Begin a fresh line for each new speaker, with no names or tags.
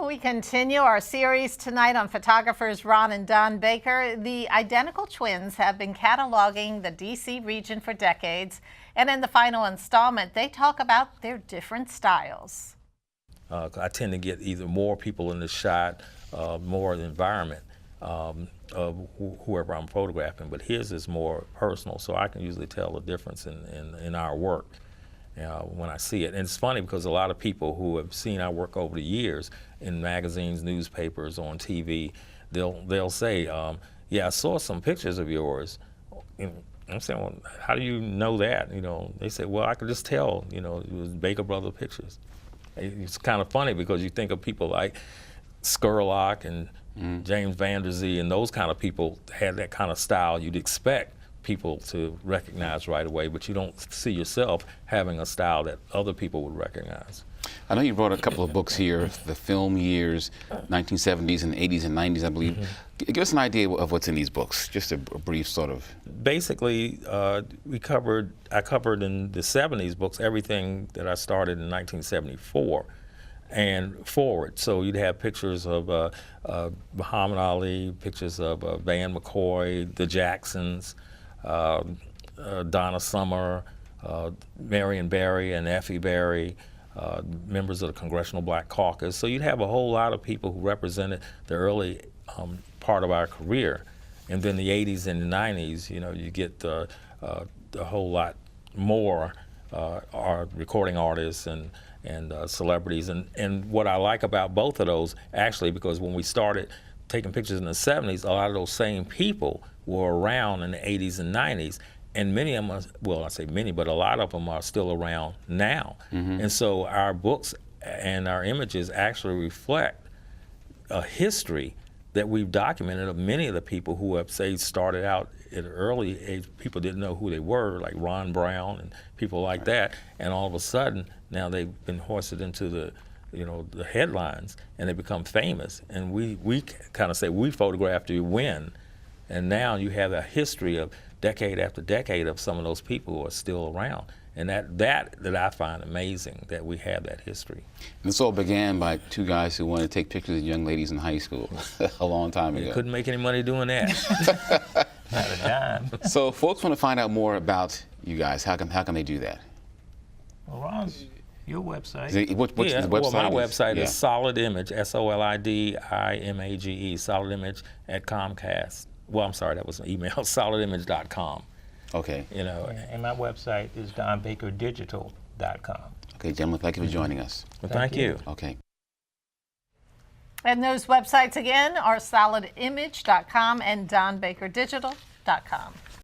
Well, we continue our series tonight on photographers Ron and Don Baker. The identical twins have been cataloging the D.C. region for decades, and in the final installment, they talk about their different styles.
I tend to get either more people in the shot, more the environment of whoever I'm photographing, but his is more personal, so I can usually tell the difference in our work when I see it. And it's funny because a lot of people who have seen our work over the years in magazines, newspapers, on TV, they'll say, yeah, I saw some pictures of yours. And I'm saying, well, how do you know that? You know, they say, well, I could just tell, you know, it was Baker Brother pictures. It's kind of funny because you think of people like Scurlock and James Van Der Zee, and those kind of people had that kind of style. You'd expect people to recognize right away, but you don't see yourself having a style that other people would recognize.
I know you brought a couple of books here, the film years, 1970s and 80s and 90s, I believe. Give us an idea of what's in these books, just a brief sort of.
Basically, I covered in the 70s books everything that I started in 1974 and forward. So you'd have pictures of Muhammad Ali, pictures of Van McCoy, the Jacksons, Donna Summer, Marion Barry and Effie Barry, members of the Congressional Black Caucus. So you'd have a whole lot of people who represented the early part of our career. And then the 80s and the 90s, you know, you get a whole lot more recording artists and celebrities. And what I like about both of those, actually, because when we started taking pictures in the 70s, a lot of those same people were around in the 80s and 90s. And many of them are, well, I say many, but a lot of them are still around now. And so our books and our images actually reflect a history that we've documented of many of the people who have, say, started out at an early age. People didn't know who they were, like Ron Brown and people like that. And all of a sudden, now they've been hoisted into the, you know, the headlines, and they become famous. And we kind of say, we photographed you when. And now you have a history of decade after decade of some of those people who are still around. And that I find amazing, that we have that history.
And this all began by two guys who wanted to take pictures of young ladies in high school a long time ago.
You couldn't make any money doing that.
Not a dime.
So folks want to find out more about you guys. How can they do that?
Well, Ron's, your website.
What's the website?
Well, my website is Solid Image, SOLIDIMAGE, Solid Image at Comcast. Well, I'm sorry, that was an email, solidimage.com.
Okay.
You know,
And my website is donbakerdigital.com.
Okay, gentlemen, thank you for joining us.
well, thank you.
Okay.
And those websites again are solidimage.com and donbakerdigital.com.